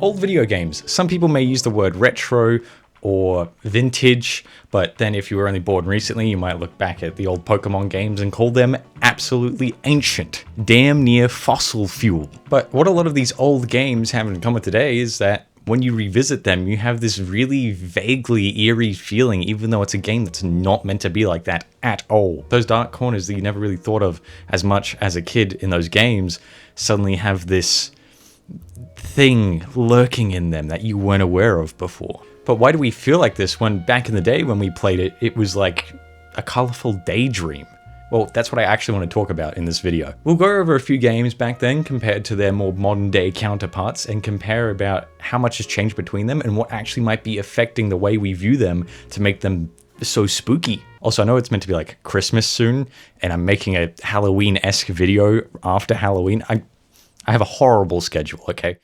Old video games. Some people may use the word retro or vintage, but then if you were only born recently, you might look back at the old Pokemon games and call them absolutely ancient, damn near fossil fuel. But what a lot of these old games have in common today is that when you revisit them, you have this really vaguely eerie feeling, even though it's a game that's not meant to be like that at all. Those dark corners that you never really thought of as much as a kid in those games suddenly have this thing lurking in them that you weren't aware of before. But why do we feel like this when back in the day when we played it, it was like a colorful daydream? Well, that's what I actually want to talk about in this video. We'll go over a few games back then compared to their more modern day counterparts and compare about how much has changed between them and what actually might be affecting the way we view them to make them so spooky. Also, I know it's meant to be like Christmas soon, and I'm making a Halloween-esque video after Halloween. I have a horrible schedule, okay?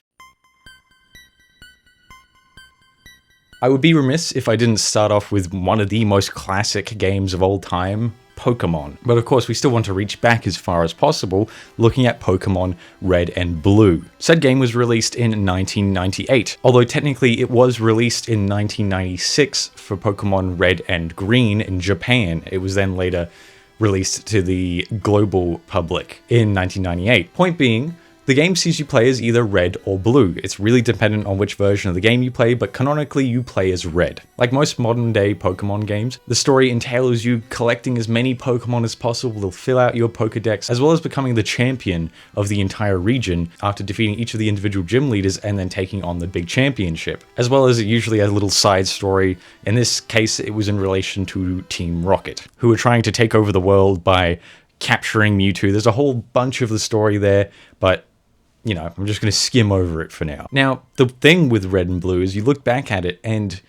I would be remiss if I didn't start off with one of the most classic games of all time, Pokemon. But of course, we still want to reach back as far as possible, looking at Pokemon Red and Blue. Said game was released in 1998, although technically it was released in 1996 for Pokemon Red and Green in Japan. It was then later released to the global public in 1998. Point being, the game sees you play as either red or blue. It's really dependent on which version of the game you play, but canonically you play as red. Like most modern day Pokemon games, the story entails you collecting as many Pokemon as possible to fill out your Pokedex, as well as becoming the champion of the entire region after defeating each of the individual gym leaders and then taking on the big championship. As well as usually a little side story. In this case, it was in relation to Team Rocket, who were trying to take over the world by capturing Mewtwo. There's a whole bunch of the story there, but you know, I'm just going to skim over it for now. Now, the thing with Red and Blue is you look back at it and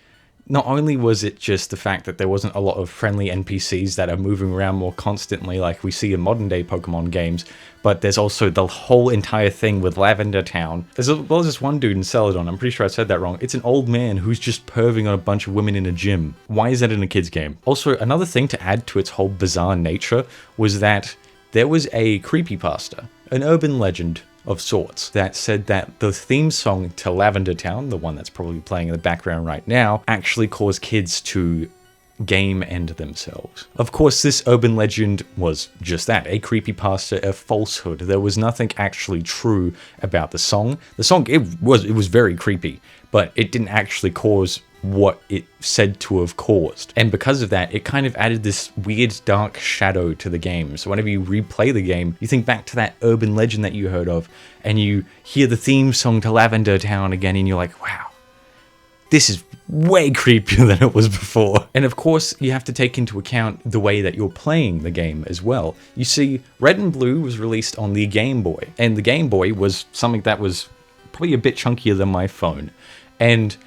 not only was it just the fact that there wasn't a lot of friendly NPCs that are moving around more constantly like we see in modern day Pokemon games, but there's also the whole entire thing with Lavender Town. As well as this one dude in Celadon, I'm pretty sure I said that wrong. It's an old man who's just perving on a bunch of women in a gym. Why is that in a kid's game? Also, another thing to add to its whole bizarre nature was that there was a creepypasta, an urban legend of sorts, that said that the theme song to Lavender Town, the one that's probably playing in the background right now, actually caused kids to game end themselves. Of course, this urban legend was just that, a creepypasta, a falsehood. There was nothing actually true about the song. The song, it was very creepy, but it didn't actually cause what it said to have caused. And because of that, it kind of added this weird dark shadow to the game. So whenever you replay the game, you think back to that urban legend that you heard of, and you hear the theme song to Lavender Town again, and you're like, wow, this is way creepier than it was before. And of course, you have to take into account the way that you're playing the game as well. You see, Red and Blue was released on the Game Boy, and the Game Boy was something that was probably a bit chunkier than my phone, and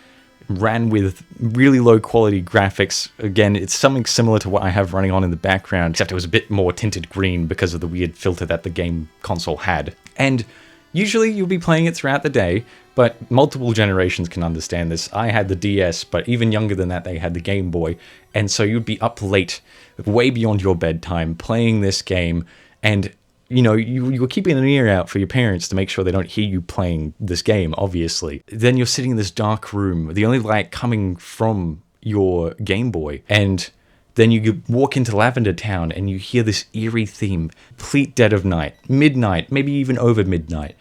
ran with really low quality graphics. Again, it's something similar to what I have running on in the background, except it was a bit more tinted green because of the weird filter that the game console had. And usually you'll be playing it throughout the day, but multiple generations can understand this. I had the DS, but even younger than that, they had the Game Boy. And so you'd be up late, way beyond your bedtime, playing this game, and you know, you were keeping an ear out for your parents to make sure they don't hear you playing this game, obviously. Then you're sitting in this dark room, the only light coming from your Game Boy, and then you walk into Lavender Town and you hear this eerie theme, complete dead of night, midnight, maybe even over midnight,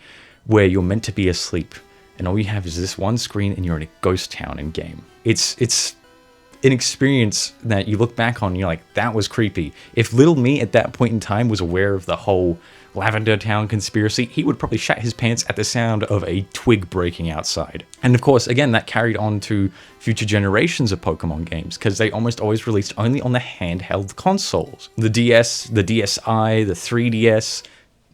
where you're meant to be asleep, and all you have is this one screen and you're in a ghost town in game. It's an experience that you look back on and you're like, that was creepy. If little me at that point in time was aware of the whole Lavender Town conspiracy, he would probably shat his pants at the sound of a twig breaking outside. And of course, again, that carried on to future generations of Pokemon games, because they almost always released only on the handheld consoles. The DS, the DSi, the 3DS,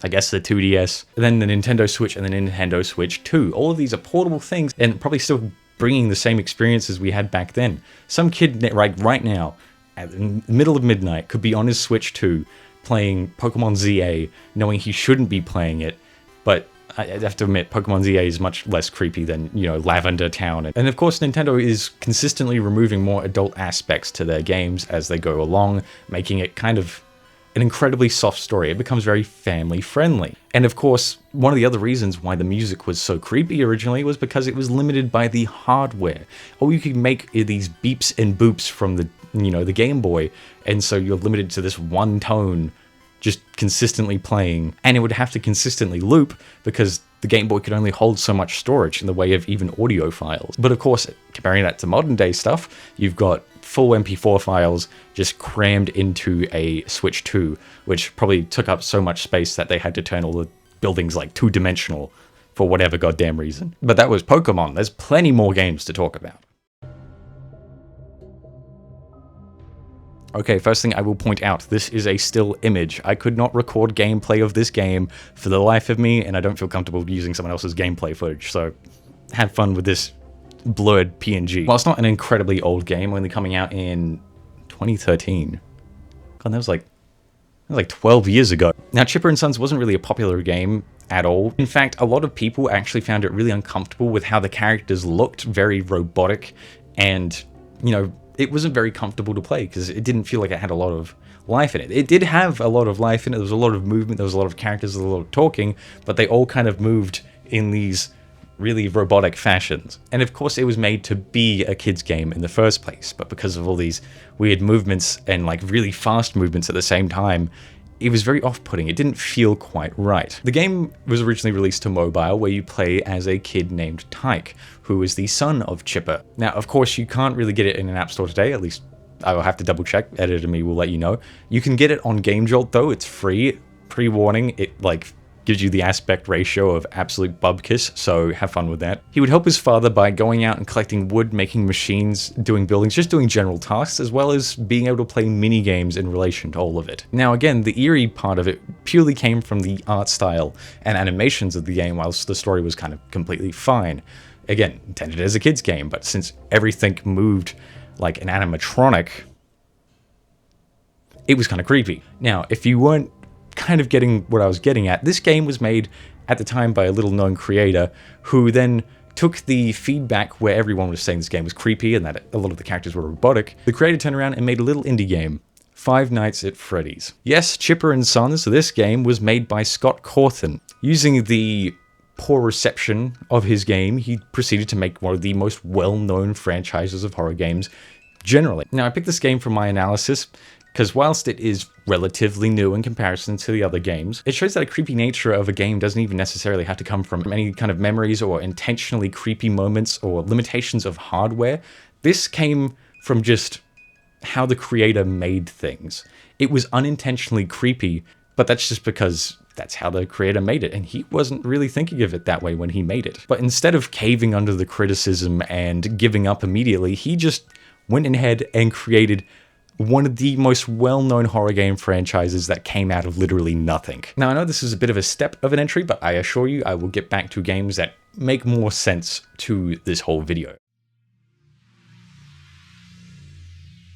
I guess the 2DS, then the Nintendo Switch, and the Nintendo Switch 2. All of these are portable things and probably still bringing the same experiences we had back then. Some kid right now, at the middle of midnight, could be on his Switch 2 playing Pokemon ZA, knowing he shouldn't be playing it, but I have to admit, Pokemon ZA is much less creepy than, you know, Lavender Town. And of course, Nintendo is consistently removing more adult aspects to their games as they go along, making it kind of an incredibly soft story. It becomes very family friendly. And of course, one of the other reasons why the music was so creepy originally was because it was limited by the hardware. Or you could make these beeps and boops from the Game Boy, and so you're limited to this one tone just consistently playing, and it would have to consistently loop because the Game Boy could only hold so much storage in the way of even audio files. But of course, comparing that to modern day stuff, you've got full MP4 files just crammed into a Switch 2, which probably took up so much space that they had to turn all the buildings like two-dimensional for whatever goddamn reason. But that was Pokemon. There's plenty more games to talk about. Okay, first thing I will point out, this is a still image. I could not record gameplay of this game for the life of me, and I don't feel comfortable using someone else's gameplay footage, so have fun with this blurred PNG. While it's not an incredibly old game, only coming out in 2013. God, that was like 12 years ago. Now, Chipper & Sons wasn't really a popular game at all. In fact, a lot of people actually found it really uncomfortable with how the characters looked, very robotic, and, it wasn't very comfortable to play because it didn't feel like it had a lot of life in it. It did have a lot of life in it. There was a lot of movement, there was a lot of characters, there was a lot of talking, but they all kind of moved in these really robotic fashions. And of course, it was made to be a kid's game in the first place, but because of all these weird movements and like really fast movements at the same time, it was very off-putting. It didn't feel quite right. The game was originally released to mobile, where you play as a kid named Tyke, who is the son of Chipper. Now, of course, you can't really get it in an app store today, at least I will have to double check. Editor me will let you know. You can get it on Game Jolt though, it's free. Pre-warning, it gives you the aspect ratio of absolute bubkiss, so have fun with that. He would help his father by going out and collecting wood, making machines, doing buildings, just doing general tasks, as well as being able to play mini games in relation to all of it. Now again, the eerie part of it purely came from the art style and animations of the game, whilst the story was kind of completely fine. Again, intended as a kid's game, but since everything moved like an animatronic, it was kind of creepy. Now, if you weren't kind of getting what I was getting at, this game was made at the time by a little known creator who then took the feedback where everyone was saying this game was creepy and that a lot of the characters were robotic. The creator turned around and made a little indie game, Five Nights at Freddy's. Yes, Chipper & Sons, this game was made by Scott Cawthon. Using the poor reception of his game, he proceeded to make one of the most well-known franchises of horror games generally. Now, I picked this game for my analysis because whilst it is relatively new in comparison to the other games, it shows that a creepy nature of a game doesn't even necessarily have to come from any kind of memories or intentionally creepy moments or limitations of hardware. This came from just how the creator made things. It was unintentionally creepy, but that's just because that's how the creator made it, and he wasn't really thinking of it that way when he made it. But instead of caving under the criticism and giving up immediately, he just went ahead and created one of the most well-known horror game franchises that came out of literally nothing. Now, I know this is a bit of a step of an entry, but I assure you I will get back to games that make more sense to this whole video.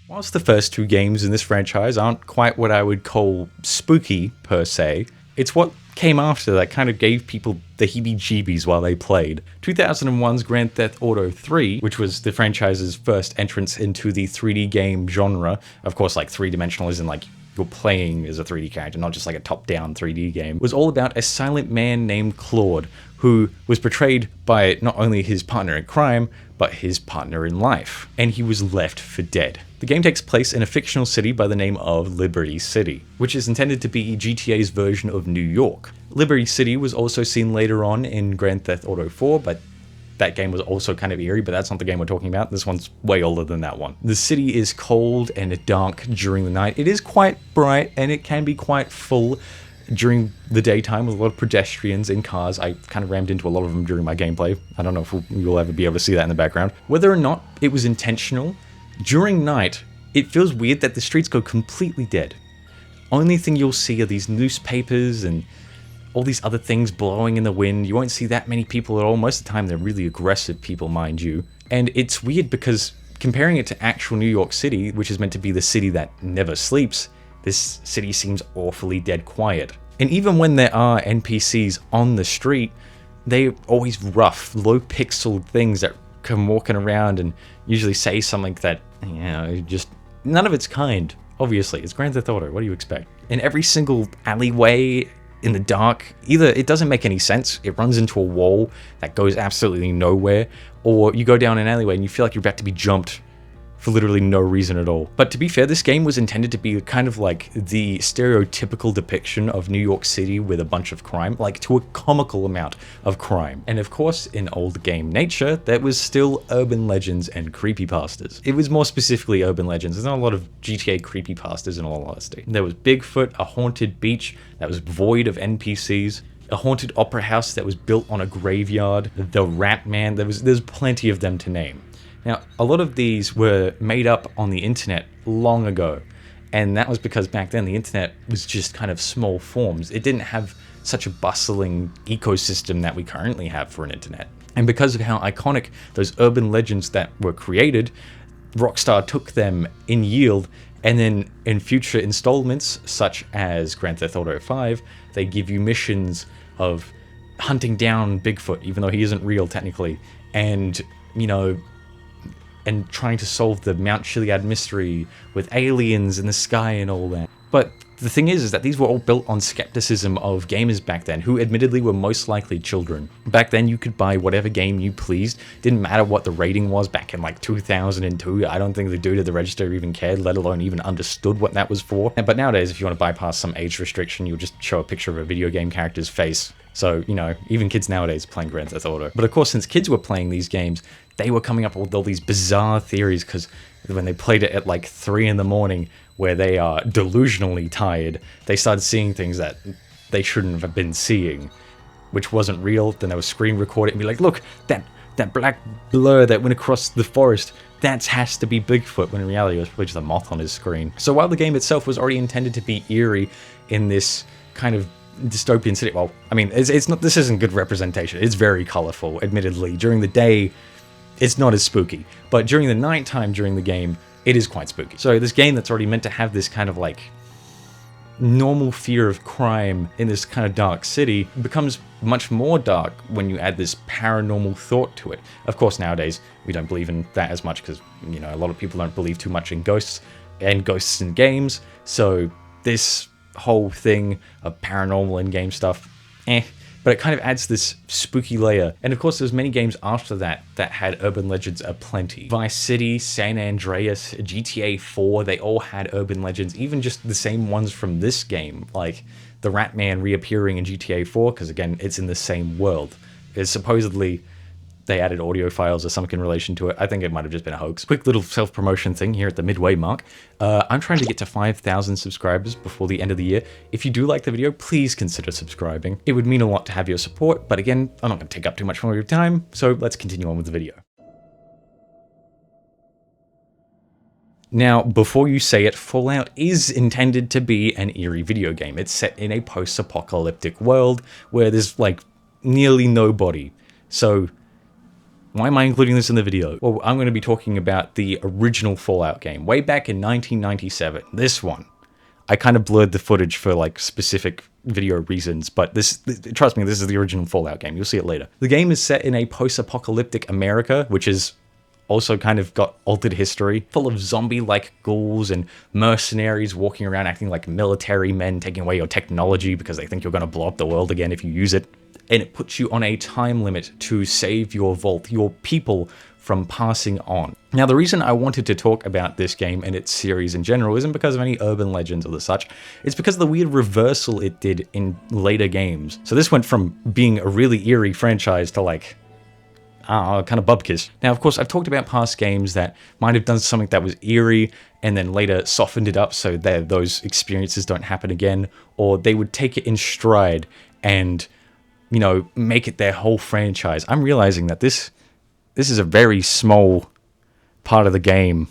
Whilst the first two games in this franchise aren't quite what I would call spooky, per se, it's what came after that kind of gave people the heebie-jeebies while they played. 2001's Grand Theft Auto 3, which was the franchise's first entrance into the 3D game genre. Of course, like three-dimensional isn't like you're playing as a 3D character, not just like a top-down 3D game, was all about a silent man named Claude, who was portrayed by not only his partner in crime, but his partner in life, and he was left for dead. The game takes place in a fictional city by the name of Liberty City, which is intended to be GTA's version of New York. Liberty City was also seen later on in Grand Theft Auto 4, but that game was also kind of eerie, but that's not the game we're talking about. This one's way older than that one. The city is cold and dark during the night. It is quite bright, and it can be quite full during the daytime with a lot of pedestrians and cars. I kind of rammed into a lot of them during my gameplay. I don't know if you'll ever be able to see that in the background. Whether or not it was intentional, during night, it feels weird that the streets go completely dead. Only thing you'll see are these newspapers and all these other things blowing in the wind. You won't see that many people at all. Most of the time, they're really aggressive people, mind you. And it's weird because comparing it to actual New York City, which is meant to be the city that never sleeps, this city seems awfully dead quiet. And even when there are NPCs on the street, they're always rough, low-pixel things that come walking around and usually say something that, just none of it's kind. Obviously, it's Grand Theft Auto. What do you expect? in every single alleyway in the dark. Either it doesn't make any sense, it runs into a wall that goes absolutely nowhere, or you go down an alleyway and you feel like you're about to be jumped for literally no reason at all. But to be fair, this game was intended to be kind of like the stereotypical depiction of New York City with a bunch of crime, like to a comical amount of crime. And of course, in old game nature, there was still urban legends and creepypastas. It was more specifically urban legends. There's not a lot of GTA creepypastas in all honesty. There was Bigfoot, a haunted beach that was void of NPCs, a haunted opera house that was built on a graveyard, the Rat Man. There's plenty of them to name. Now, a lot of these were made up on the internet long ago, and that was because back then the internet was just kind of small forms. It didn't have such a bustling ecosystem that we currently have for an internet. And because of how iconic those urban legends that were created, Rockstar took them in yield, and then in future installments, such as Grand Theft Auto 5, they give you missions of hunting down Bigfoot, even though he isn't real technically, and, you know, and trying to solve the Mount Chiliad mystery with aliens in the sky and all that. But the thing is that these were all built on skepticism of gamers back then, who admittedly were most likely children. Back then you could buy whatever game you pleased, didn't matter what the rating was back in like 2002, I don't think the dude at the register even cared, let alone even understood what that was for. But nowadays, if you want to bypass some age restriction, you'll just show a picture of a video game character's face. So, you know, even kids nowadays are playing Grand Theft Auto. But of course, since kids were playing these games, they were coming up with all these bizarre theories, because when they played it at like 3 in the morning, where they are delusionally tired, they started seeing things that they shouldn't have been seeing, which wasn't real. Then they would screen record it and be like, look, that black blur that went across the forest, that has to be Bigfoot, when in reality it was probably just a moth on his screen. So while the game itself was already intended to be eerie in this kind of dystopian city, well, I mean, it's not, this isn't good representation. It's very colorful, admittedly. During the day, it's not as spooky, but during the nighttime during the game, it is quite spooky. So this game that's already meant to have this kind of like normal fear of crime in this kind of dark city becomes much more dark when you add this paranormal thought to it. Of course, nowadays we don't believe in that as much because, you know, a lot of people don't believe too much in ghosts in games. So this whole thing of paranormal in-game stuff, but it kind of adds this spooky layer. And of course, there's many games after that that had urban legends aplenty. Vice City, San Andreas, GTA 4, they all had urban legends, even just the same ones from this game, like the Rat Man reappearing in GTA 4, because again, it's in the same world. It's supposedly they added audio files or something in relation to it. I think it might have just been a hoax. Quick little self-promotion thing here at the midway mark. I'm trying to get to 5,000 subscribers before the end of the year. If you do like the video, please consider subscribing. It would mean a lot to have your support, but again, I'm not going to take up too much more of your time, so let's continue on with the video. Now, before you say it, Fallout is intended to be an eerie video game. It's set in a post-apocalyptic world where there's like nearly nobody. So why am I including this in the video? Well, I'm going to be talking about the original Fallout game, way back in 1997. This one. I kind of blurred the footage for like specific video reasons, but trust me, this is the original Fallout game. You'll see it later. The game is set in a post-apocalyptic America, which is also kind of got altered history, full of zombie-like ghouls and mercenaries walking around acting like military men, taking away your technology because they think you're going to blow up the world again if you use it. And it puts you on a time limit to save your vault, your people, from passing on. Now, the reason I wanted to talk about this game and its series in general isn't because of any urban legends or the such, it's because of the weird reversal it did in later games. So this went from being a really eerie franchise to like, kind of bubkiss. Now, of course, I've talked about past games that might have done something that was eerie and then later softened it up so that those experiences don't happen again, or they would take it in stride and, you know, make it their whole franchise. I'm realizing that this is a very small part of the game.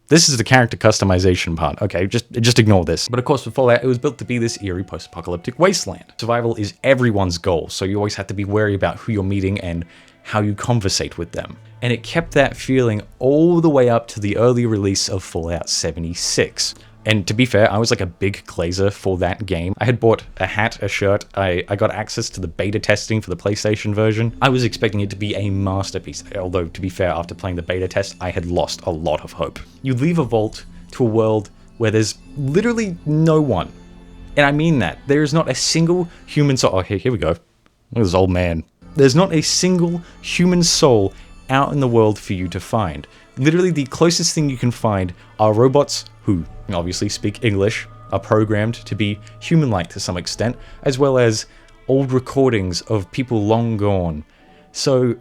This is the character customization part. Okay, just ignore this. But of course, for Fallout, it was built to be this eerie post-apocalyptic wasteland. Survival is everyone's goal, so you always have to be wary about who you're meeting and how you conversate with them. And it kept that feeling all the way up to the early release of Fallout 76. And to be fair, I was like a big glazer for that game. I had bought a hat, a shirt, I got access to the beta testing for the PlayStation version. I was expecting it to be a masterpiece, although to be fair, after playing the beta test, I had lost a lot of hope. You leave a vault to a world where there's literally no one. And I mean that. There is not a single human soul. Oh, here we go. Look at this old man. There's not a single human soul out in the world for you to find. Literally, the closest thing you can find are robots who obviously speak English, are programmed to be human-like to some extent, as well as old recordings of people long gone. So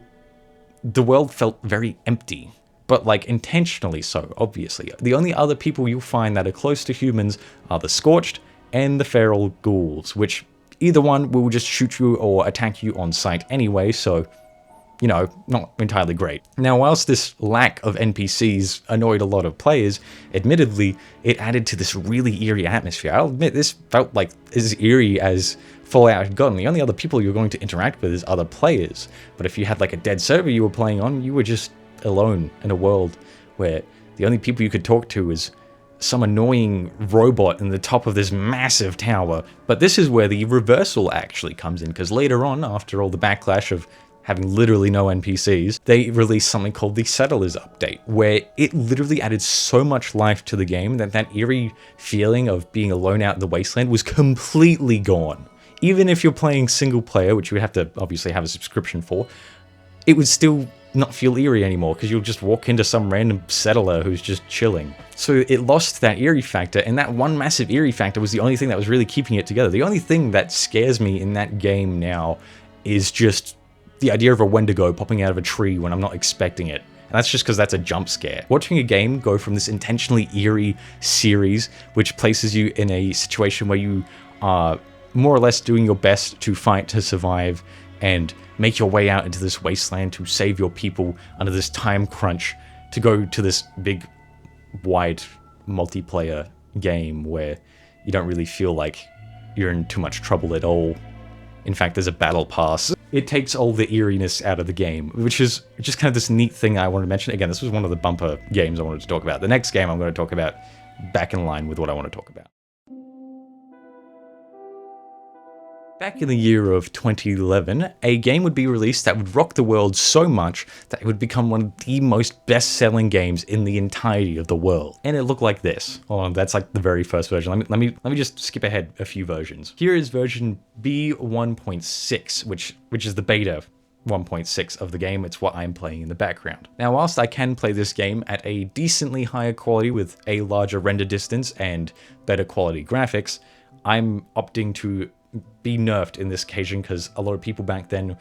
the world felt very empty, but like intentionally so, obviously. The only other people you'll find that are close to humans are the Scorched and the feral ghouls, which either one will just shoot you or attack you on sight anyway, so, you know, not entirely great. Now, whilst this lack of NPCs annoyed a lot of players, admittedly, it added to this really eerie atmosphere. I'll admit, this felt like as eerie as Fallout had gotten. The only other people you're going to interact with is other players, but if you had like a dead server you were playing on, you were just alone in a world where the only people you could talk to is some annoying robot in the top of this massive tower. But this is where the reversal actually comes in, because later on, after all the backlash of having literally no NPCs, they released something called the Settlers Update, where it literally added so much life to the game that that eerie feeling of being alone out in the wasteland was completely gone. Even if you're playing single player, which you would have to obviously have a subscription for, it would still not feel eerie anymore, because you'll just walk into some random settler who's just chilling. So it lost that eerie factor, and that one massive eerie factor was the only thing that was really keeping it together. The only thing that scares me in that game now is just the idea of a Wendigo popping out of a tree when I'm not expecting it. And that's just because that's a jump scare. Watching a game go from this intentionally eerie series, which places you in a situation where you are more or less doing your best to fight to survive and make your way out into this wasteland to save your people under this time crunch, to go to this big, wide multiplayer game where you don't really feel like you're in too much trouble at all. In fact, there's a battle pass. It takes all the eeriness out of the game, which is just kind of this neat thing I wanted to mention. Again, this was one of the bumper games I wanted to talk about. The next game I'm going to talk about back in line with what I want to talk about. Back in the year of 2011, a game would be released that would rock the world so much that it would become one of the most best-selling games in the entirety of the world. And it looked like this. Oh, that's like the very first version. Let me just skip ahead a few versions. Here is version B1.6, which is the beta 1.6 of the game. It's what I'm playing in the background. Now, whilst I can play this game at a decently higher quality with a larger render distance and better quality graphics, I'm opting to be nerfed in this occasion, because a lot of people back then,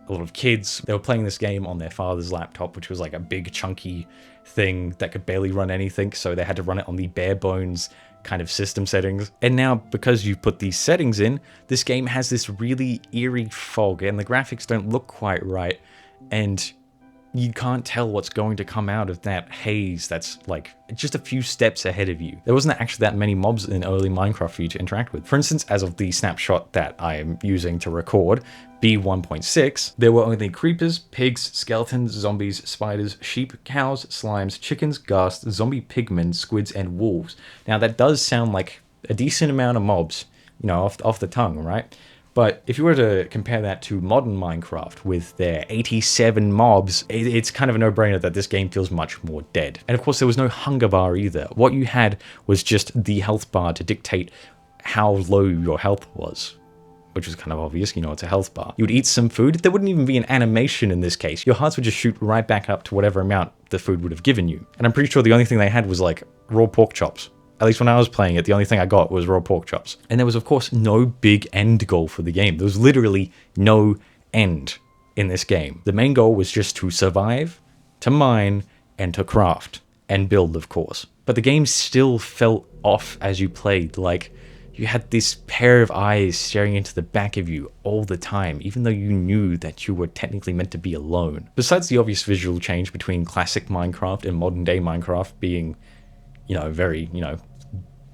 a lot of kids, they were playing this game on their father's laptop, which was like a big chunky thing that could barely run anything, so they had to run it on the bare bones kind of system settings. And now, because you've put these settings in, this game has this really eerie fog, and the graphics don't look quite right, and you can't tell what's going to come out of that haze that's like just a few steps ahead of you. There wasn't actually that many mobs in early Minecraft for you to interact with. For instance, as of the snapshot that I am using to record, B1.6, there were only creepers, pigs, skeletons, zombies, spiders, sheep, cows, slimes, chickens, ghasts, zombie pigmen, squids, and wolves. Now that does sound like a decent amount of mobs, you know, off the tongue, right? But if you were to compare that to modern Minecraft with their 87 mobs, it's kind of a no-brainer that this game feels much more dead. And of course, there was no hunger bar either. What you had was just the health bar to dictate how low your health was, which was kind of obvious, you know, it's a health bar. You would eat some food. There wouldn't even be an animation in this case. Your hearts would just shoot right back up to whatever amount the food would have given you. And I'm pretty sure the only thing they had was like raw pork chops. At least when I was playing it, the only thing I got was raw pork chops. And there was, of course, no big end goal for the game. There was literally no end in this game. The main goal was just to survive, to mine, and to craft. And build, of course. But the game still felt off as you played. Like, you had this pair of eyes staring into the back of you all the time, even though you knew that you were technically meant to be alone. Besides the obvious visual change between classic Minecraft and modern day Minecraft being, you know, very, you know,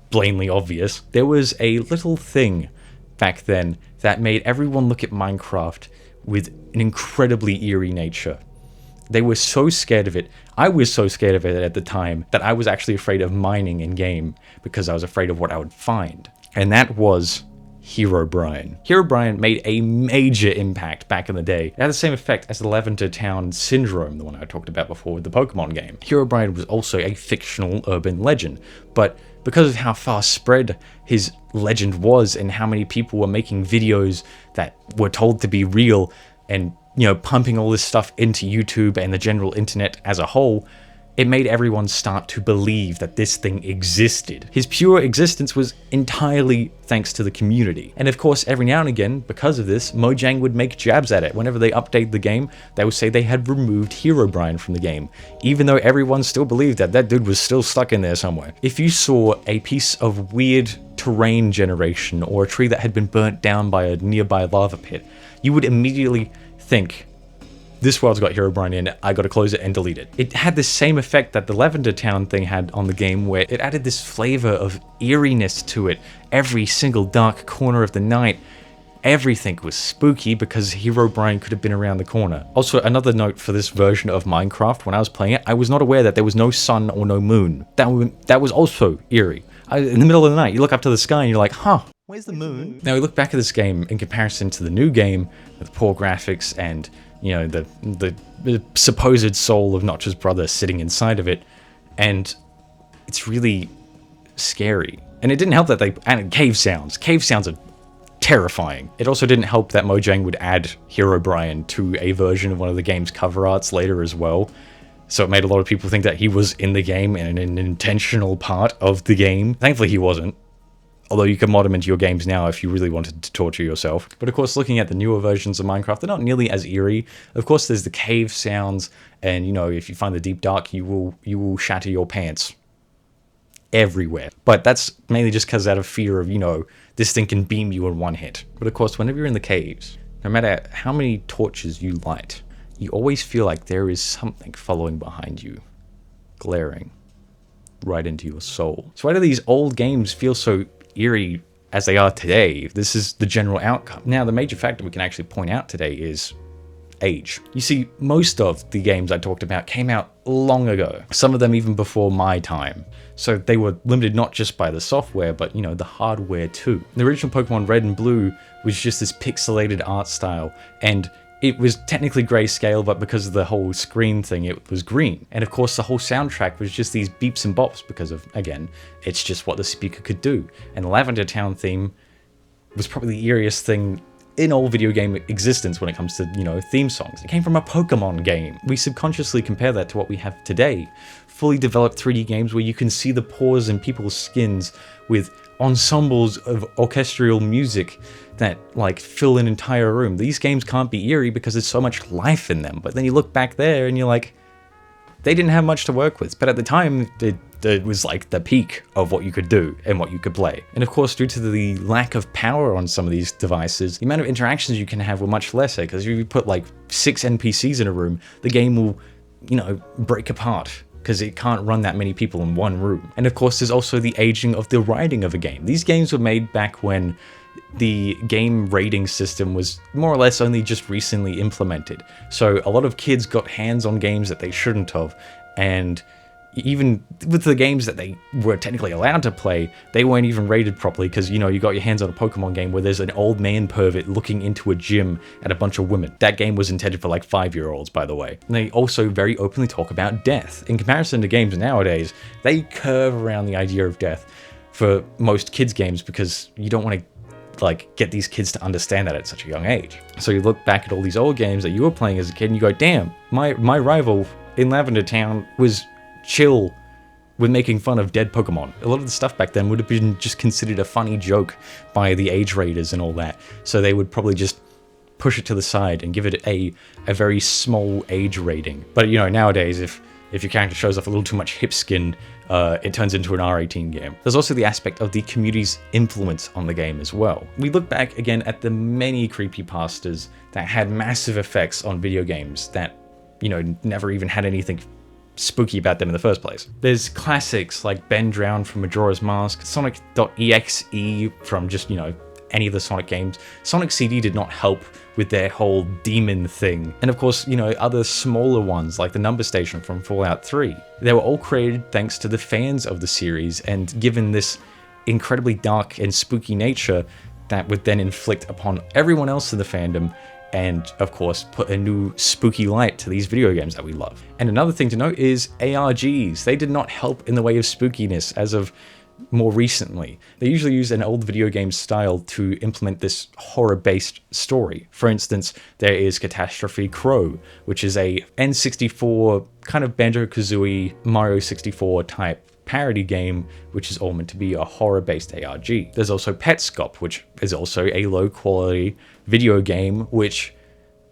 blatantly obvious, there was a little thing back then that made everyone look at Minecraft with an incredibly eerie nature. They were so scared of it. I was so scared of it at the time that I was actually afraid of mining in game because I was afraid of what I would find. And that was Herobrine. Herobrine made a major impact back in the day. It had the same effect as the Lavender Town Syndrome, the one I talked about before with the Pokemon game. Herobrine was also a fictional urban legend, but because of how far spread his legend was and how many people were making videos that were told to be real and, you know, pumping all this stuff into YouTube and the general internet as a whole, it made everyone start to believe that this thing existed. His pure existence was entirely thanks to the community. And of course, every now and again, because of this, Mojang would make jabs at it. Whenever they update the game, they would say they had removed Herobrine from the game, even though everyone still believed that that dude was still stuck in there somewhere. If you saw a piece of weird terrain generation or a tree that had been burnt down by a nearby lava pit, you would immediately think, this world's got Herobrine in it, I gotta close it and delete it. It had the same effect that the Lavender Town thing had on the game, where it added this flavor of eeriness to it. Every single dark corner of the night, everything was spooky because Herobrine could have been around the corner. Also, another note for this version of Minecraft, when I was playing it, I was not aware that there was no sun or no moon. That was also eerie. In the middle of the night, you look up to the sky and you're like, huh, where's the moon? Now we look back at this game in comparison to the new game, with poor graphics and, you know, the supposed soul of Notch's brother sitting inside of it, and it's really scary. And it didn't help that and cave sounds are terrifying. It also didn't help that Mojang would add Herobrine to a version of one of the game's cover arts later as well. So it made a lot of people think that he was in the game and an intentional part of the game. Thankfully he wasn't. Although you can mod them into your games now if you really wanted to torture yourself. But of course, looking at the newer versions of Minecraft, they're not nearly as eerie. Of course, there's the cave sounds, and you know, if you find the deep dark, you will shatter your pants everywhere. But that's mainly just because out of fear of, you know, this thing can beam you in one hit. But of course, whenever you're in the caves, no matter how many torches you light, you always feel like there is something following behind you, glaring right into your soul. So why do these old games feel so eerie as they are today? This is the general outcome. Now, the major factor we can actually point out today is age. You see, most of the games I talked about came out long ago, some of them even before my time. So they were limited not just by the software, but, you know, the hardware too. The original Pokemon Red and Blue was just this pixelated art style, and it was technically grayscale, but because of the whole screen thing, it was green. And of course, the whole soundtrack was just these beeps and bops because of, again, it's just what the speaker could do. And the Lavender Town theme was probably the eeriest thing in all video game existence when it comes to, you know, theme songs. It came from a Pokemon game. We subconsciously compare that to what we have today. Fully developed 3D games where you can see the pores in people's skins with ensembles of orchestral music that like fill an entire room. These games can't be eerie because there's so much life in them. But then you look back there and you're like, they didn't have much to work with. But at the time, it was like the peak of what you could do and what you could play. And of course, due to the lack of power on some of these devices, the amount of interactions you can have were much lesser, because if you put like 6 NPCs in a room, the game will, you know, break apart, because it can't run that many people in one room. And of course, there's also the aging of the writing of a game. These games were made back when the game rating system was more or less only just recently implemented. So a lot of kids got hands on games that they shouldn't have, and even with the games that they were technically allowed to play, they weren't even rated properly, because, you know, you got your hands on a Pokemon game where there's an old man pervert looking into a gym at a bunch of women. That game was intended for like 5-year-olds, by the way. And they also very openly talk about death. In comparison to games nowadays, they curve around the idea of death for most kids games, because you don't want to like get these kids to understand that at such a young age. So you look back at all these old games that you were playing as a kid and you go, damn, my rival in Lavender Town was chill with making fun of dead Pokemon. A lot of the stuff back then would have been just considered a funny joke by the age raters and all that. So they would probably just push it to the side and give it a very small age rating. But, you know, nowadays, if your character shows off a little too much hip skin, it turns into an R18 game. There's also the aspect of the community's influence on the game as well. We look back again at the many creepypastas that had massive effects on video games that, you know, never even had anything spooky about them in the first place. There's classics like Ben Drowned from Majora's Mask, Sonic.exe from just, you know, any of the Sonic games. Sonic CD did not help with their whole demon thing. And of course, you know, other smaller ones like the Number Station from Fallout 3. They were all created thanks to the fans of the series, and given this incredibly dark and spooky nature that would then inflict upon everyone else in the fandom, and of course put a new spooky light to these video games that we love. And another thing to note is ARGs. They did not help in the way of spookiness. As of more recently. They usually use an old video game style to implement this horror-based story. For instance, there is Catastrophe Crow, which is a N64 kind of Banjo-Kazooie Mario 64 type parody game, which is all meant to be a horror-based ARG. There's also Petscop, which is also a low-quality video game, which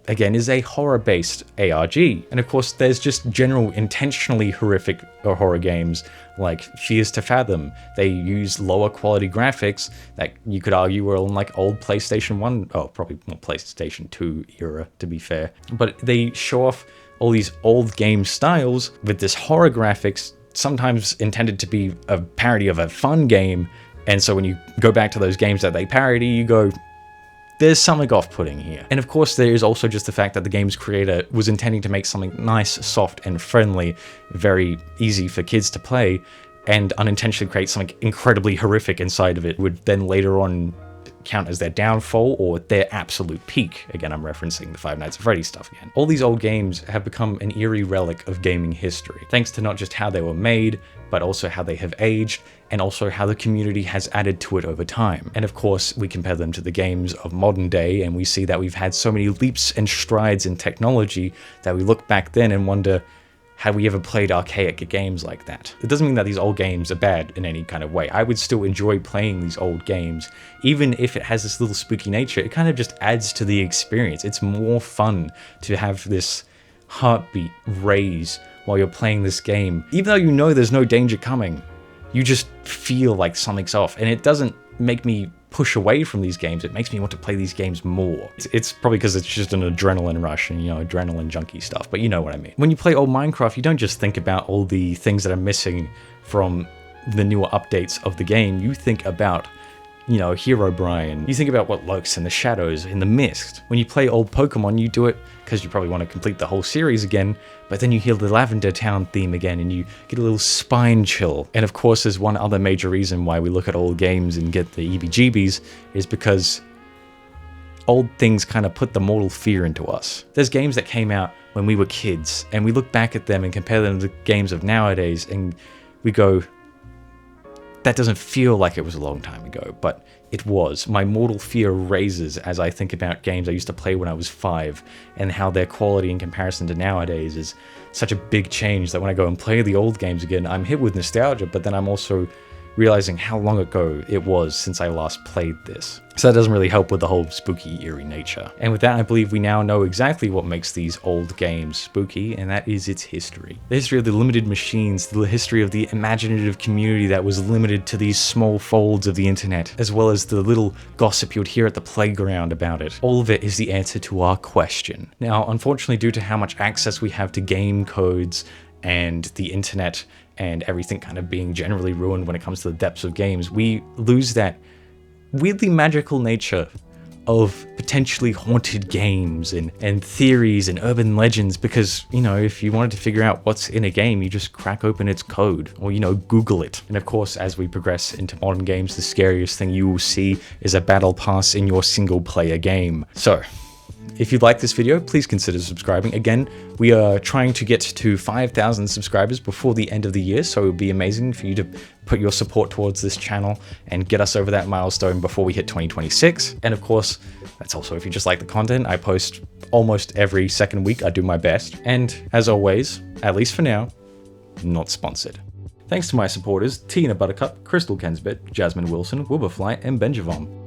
again is a horror-based ARG. And of course, there's just general intentionally horrific horror games like Fears to Fathom. They use lower quality graphics that you could argue were on like old PlayStation 1, oh, probably more PlayStation 2 era, to be fair. But they show off all these old game styles with this horror graphics, sometimes intended to be a parody of a fun game. And so when you go back to those games that they parody, you go, there's something off-putting here. And of course, there is also just the fact that the game's creator was intending to make something nice, soft, and friendly, very easy for kids to play, and unintentionally create something incredibly horrific inside of it, would then later on count as their downfall or their absolute peak. Again, I'm referencing the Five Nights at Freddy's stuff again. All these old games have become an eerie relic of gaming history, thanks to not just how they were made, but also how they have aged, and also how the community has added to it over time. And of course, we compare them to the games of modern day, and we see that we've had so many leaps and strides in technology that we look back then and wonder, had we ever played archaic games like that? It doesn't mean that these old games are bad in any kind of way. I would still enjoy playing these old games. Even if it has this little spooky nature, it kind of just adds to the experience. It's more fun to have this heartbeat raise while you're playing this game. Even though you know there's no danger coming, you just feel like something's off. And it doesn't make me push away from these games, it makes me want to play these games more. It's probably because it's just an adrenaline rush and, you know, adrenaline junkie stuff, but you know what I mean. When you play old Minecraft, you don't just think about all the things that are missing from the newer updates of the game. You think about, you know, Herobrine. You think about what lurks in the shadows, in the mist. When you play old Pokemon, you do it because you probably want to complete the whole series again, but then you hear the Lavender Town theme again and you get a little spine chill. And of course, there's one other major reason why we look at old games and get the EBGBs, is because old things kind of put the mortal fear into us. There's games that came out when we were kids, and we look back at them and compare them to the games of nowadays, and we go, that doesn't feel like it was a long time ago, but it was. My mortal fear raises as I think about games I used to play when I was 5, and how their quality in comparison to nowadays is such a big change that when I go and play the old games again, I'm hit with nostalgia, but then I'm also realizing how long ago it was since I last played this. So that doesn't really help with the whole spooky, eerie nature. And with that, I believe we now know exactly what makes these old games spooky, and that is its history. The history of the limited machines, the history of the imaginative community that was limited to these small folds of the internet, as well as the little gossip you'd hear at the playground about it. All of it is the answer to our question. Now, unfortunately, due to how much access we have to game codes and the internet and everything kind of being generally ruined when it comes to the depths of games, we lose that weirdly magical nature of potentially haunted games and theories and urban legends, because, you know, if you wanted to figure out what's in a game, you just crack open its code or, you know, Google it. And of course, as we progress into modern games, the scariest thing you will see is a battle pass in your single player game. So if you like this video, please consider subscribing. Again, we are trying to get to 5,000 subscribers before the end of the year, so it would be amazing for you to put your support towards this channel and get us over that milestone before we hit 2026. And of course, that's also if you just like the content. I post almost every second week. I do my best. And as always, at least for now, not sponsored. Thanks to my supporters, Tina Buttercup, Crystal Kensbet, Jasmine Wilson, Wilberfly, and Benjavom.